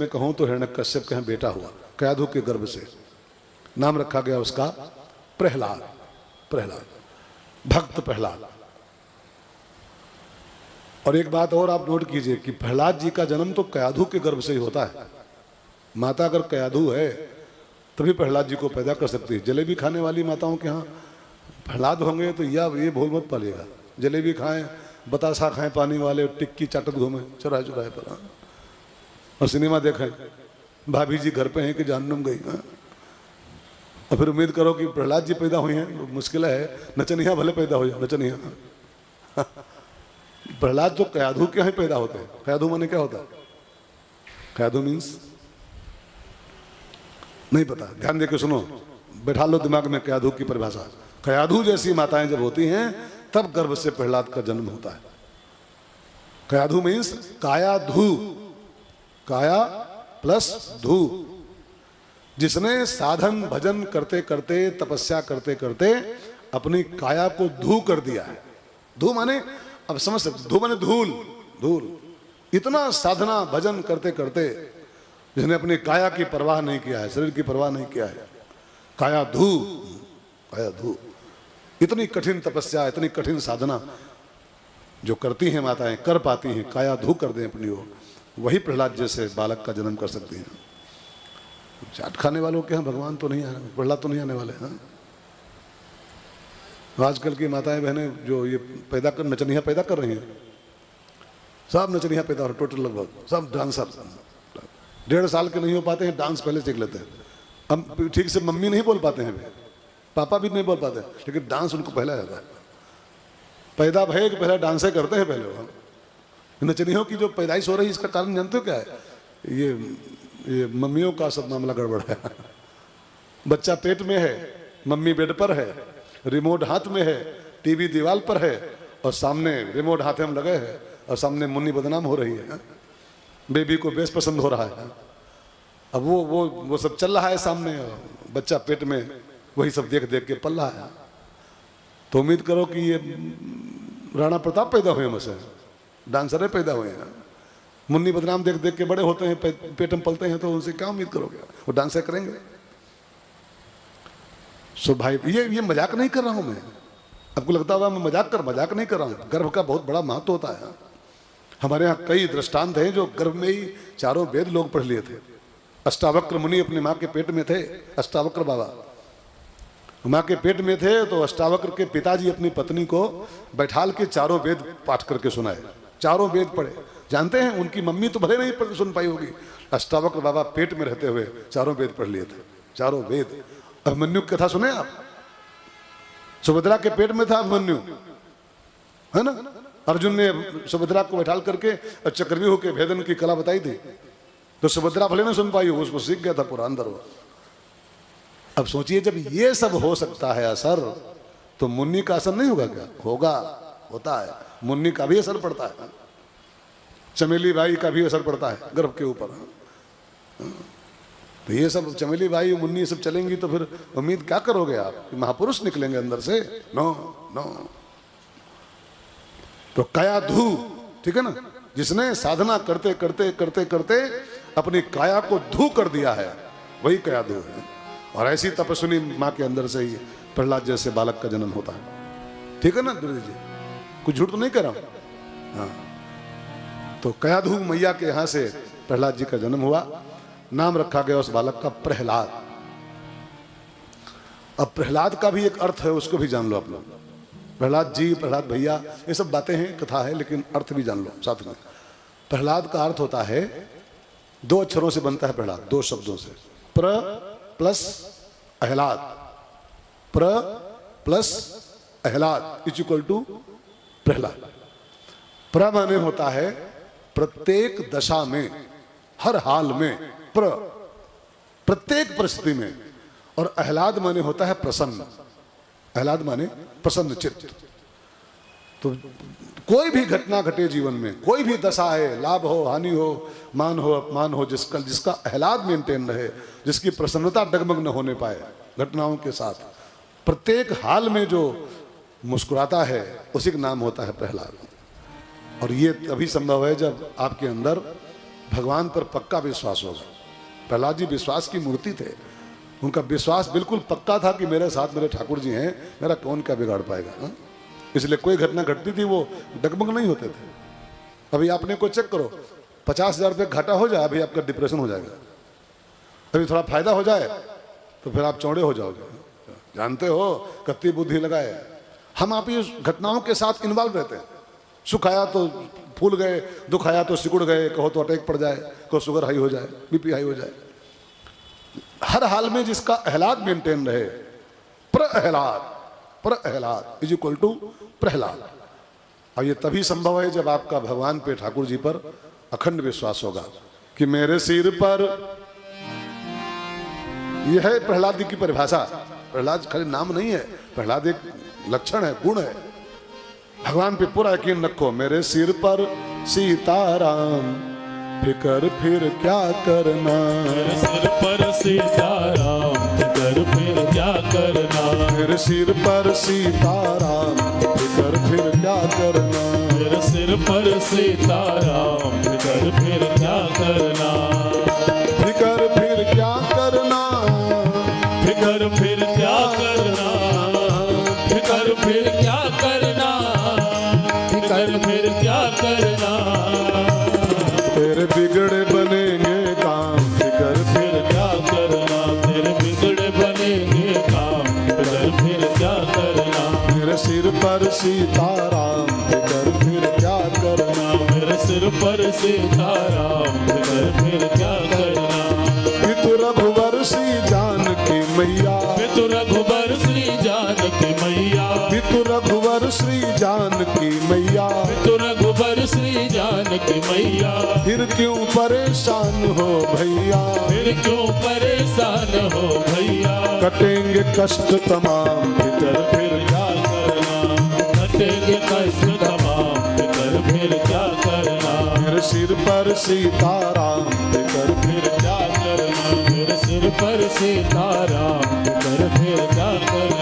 मैं कहूं तो हिरण्यकश्यप के यहाँ बेटा हुआ, कयाधु के गर्भ से। नाम रखा गया उसका प्रहलाद। प्रहलाद, भक्त प्रहलाद। और एक बात और आप नोट कीजिए कि प्रहलाद जी का जन्म तो कयाधु के गर्भ से ही होता है। माता अगर कयाधु है तभी प्रहलाद जी को पैदा कर सकती है। जलेबी खाने वाली माताओं के यहाँ प्रहलाद होंगे तो ये भूल मत पालिएगा, जलेबी खाएं, बतासा खाएं पानी वाले, टिक्की चाटत घूमें चौराहे चौराहे पर, और सिनेमा देखें, भाभी जी घर पे हैं कि जहन्नुम गई। और फिर उम्मीद करो कि प्रहलाद जी पैदा हुए हैं, मुश्किल है। नचनिया भले पैदा हो जाए, नचनिया। प्रहलाद तो कयाधु के यहाँ पैदा होते हैं। कयाधु माने क्या होता है? कयाधु मीन्स नहीं पता, ध्यान देके सुनो, बैठा लो दिमाग में कयाधु की परिभाषा। कयाधु जैसी माताएं जब होती हैं तब गर्भ से प्रहलाद का जन्म होता है। कयाधु मीन्स काया धू, काया प्लस धू, जिसने साधन भजन करते करते, तपस्या करते करते अपनी काया को धू कर दिया है। धू माने, अब समझ सकते, धू माने धूल, धूल। इतना साधना भजन करते करते जिसने अपनी काया की परवाह नहीं किया है, शरीर की परवाह नहीं किया है, काया धू, काया धू। इतनी कठिन तपस्या, इतनी कठिन साधना जो करती हैं माताएं, कर पाती हैं, काया धू कर दें अपनी ओर, वही प्रहलाद जैसे बालक का जन्म कर सकती हैं। चाट खाने वालों के यहाँ भगवान तो नहीं आने, प्रहलाद तो नहीं आने वाले हैं। आजकल की माताएं बहनें जो ये पैदा कर, नचनिया पैदा कर रही हैं, सब नचनिया पैदा हो रहे, टोटल लगभग सब डांसर। 1.5 साल के नहीं हो पाते हैं, डांस पहले सीख लेते हैं। हम ठीक से मम्मी नहीं बोल पाते हैं, पापा भी नहीं बोल पाते, लेकिन डांस उनको पहले आता है। पैदा भय कि पहले डांसे करते हैं पहले वो। नचनियों की जो पैदाइश हो रही है, इसका कारण जानते हो क्या है? ये मम्मियों का सब मामला गड़बड़ है। बच्चा पेट में है, मम्मी बेड पर है, रिमोट हाथ में है, टीवी दीवार पर है, और सामने रिमोट हाथ में लगे है, और सामने मुन्नी बदनाम हो रही है। बेबी को बेस पसंद हो रहा है। अब वो सब चल रहा है सामने, बच्चा पेट में वही सब देख देख के पल रहा है। तो उम्मीद करो कि ये राणा प्रताप पैदा हुए हमसे, डांसर पैदा हुए हैं। मुन्नी बदनाम देख देख के बड़े होते हैं, पेट में पलते हैं, तो उनसे क्या उम्मीद करोगे? वो डांसर करेंगे। सो भाई, ये मजाक नहीं कर रहा हूं मैं। आपको लगता होगा मैं मजाक नहीं कर रहा हूं। गर्भ का बहुत बड़ा महत्व होता है। हमारे यहाँ कई दृष्टांत हैं जो गर्भ में ही 4 वेद लोग पढ़ लिए थे। अष्टावक्र मुनि अपनी माँ के पेट में थे। अष्टावक्र बाबा माँ के पेट में थे, तो अष्टावक्र के पिताजी अपनी पत्नी को बैठाल के 4 वेद पाठ करके सुनाए। 4 वेद पढ़े। जानते हैं उनकी मम्मी तो भले नहीं सुन पाई होगी, अष्टावक्र बाबा पेट में रहते हुए 4 वेद पढ़ लिए थे। 4 वेद। अभिमन्यु की कथा सुने आप? सुभद्रा के पेट में था अभिमन्यु, है ना? अर्जुन ने सुभद्रा को बैठाल करके चक्रव्यूह के भेदन की कला बताई थी, तो सुभद्रा भले नहीं सुन पाई, उसको सीख गया था पूरा अंदर वो। अब सोचिए, जब ये सब हो सकता है असर, तो मुन्नी का असर नहीं होगा क्या? होगा, होता है। मुन्नी का भी असर पड़ता है, चमेली बाई का भी असर पड़ता है गर्भ के ऊपर। तो ये सब चमेली बाई मुन्नी सब चलेंगी तो फिर उम्मीद क्या करोगे आप कि महापुरुष निकलेंगे अंदर से? No no. तो कायाधु, ठीक है ना, जिसने साधना करते करते करते करते अपनी काया को धू कर दिया है, वही कायाधु है। और ऐसी तपस्विनी माँ के अंदर से ही प्रहलाद जैसे बालक का जन्म होता है। ठीक है ना दुर्योधन जी? कुछ झूठ तो नहीं कर रहा हूं। हाँ, तो कयाधु मैया के यहाँ से प्रहलाद जी का जन्म हुआ। नाम रखा गया उस बालक का प्रहलाद। अब प्रहलाद का भी एक अर्थ है, उसको भी जान लो आप लोग। प्रहलाद जी, प्रहलाद भैया, ये सब बातें हैं, कथा है, लेकिन अर्थ भी जान लो साथ में। प्रहलाद का अर्थ होता है, 2 अक्षरों से बनता है प्रहलाद, 2 शब्दों से। प्र प्लस अहलाद, प्र प्लस अहलाद इज इक्वल टू प्रहलाद। प्र माने होता है प्रत्येक दशा में, हर हाल में, प्रत्येक परिस्थिति में। और अहलाद माने होता है प्रसन्न। अहलाद माने प्रसन्न चित्त। तो कोई भी घटना घटे जीवन में, कोई भी दशा है, लाभ हो, हानि हो, मान हो, अपमान हो, जिसका अहलाद मेंटेन रहे, जिसकी प्रसन्नता डगमग न होने पाए घटनाओं के साथ, प्रत्येक हाल में जो मुस्कुराता है, उसी का नाम होता है प्रहलाद। और ये तभी संभव है जब आपके अंदर भगवान पर पक्का विश्वास होगा। प्रहलाद जी विश्वास की मूर्ति थे, उनका विश्वास बिल्कुल पक्का था कि मेरे साथ मेरे ठाकुर जी हैं, मेरा कौन क्या बिगाड़ पाएगा। हा? इसलिए कोई घटना घटती थी वो डगमग नहीं होते थे। अभी आपने को चेक करो, 50,000 रुपये घाटा हो जाए, अभी आपका डिप्रेशन हो जाएगा। अभी थोड़ा फायदा हो जाए तो फिर आप चौड़े हो जाओगे। जानते हो कत्ती बुद्धि लगाए। हम आप ये घटनाओं के साथ इन्वॉल्व रहते हैं। सुख आया तो फूल गए, दुख आया तो सिकुड़ गए, कहो तो अटैक पड़ जाए, कहो शुगर हाई हो जाए, बीपी हाई हो जाए। हर हाल में जिसका अहलाद मेंटेन रहे, Prahlad is equal to Prahlad. और ये तभी संभव है जब आपका भगवान पे, ठाकुर जी पर अखंड विश्वास होगा कि मेरे सिर पर, यह है प्रहलाद जी की परिभाषा। प्रहलाद खाली नाम नहीं है, प्रहलाद एक लक्षण है, गुण है। भगवान पे पूरा यकीन रखो। मेरे सिर पर सीताराम, फिकर फिर क्या करना। मेरे सिर पर सीताराम, फिकर फिर क्या करना। मेरे सिर पर सीताराम, फिकर फिर क्या करना। मेरे सिर पर सीताराम, फिकर फिर क्या करना। फिकर फिर क्या करना। फिकर फिर क्या करना। फिकर फिर क्या करना। फिकर फिर क्या करना। तेरे बिगड़े बनेंगे काम, फिकर फिर क्या करना। तेरे बिगड़े बनेंगे काम, फिकर फिर क्या करना। मेरे सिर पर सीताराम, फिकर फिर क्या करना। मेरे सिर पर सीताराम, फिकर फिर क्या करना। पितु रघुवर श्री जानकी मैया, पितु रघुबर श्री जानकी मैया। पितु रघुवर श्री जानकी मैया। पितु रघुबर श्री जानकी मैया। फिर क्यों परेशान हो भैया, फिर क्यों परेशान हो भैया। कटेंगे कष्ट तमाम, फिकर फिर क्या करना। कटेंगे कष्ट तमाम, फिकर फिर क्या करना। मेरे सिर पर सीताराम, फिकर फिर क्या करना। मेरे सिर पर सीताराम, फिकर फिर क्या करना।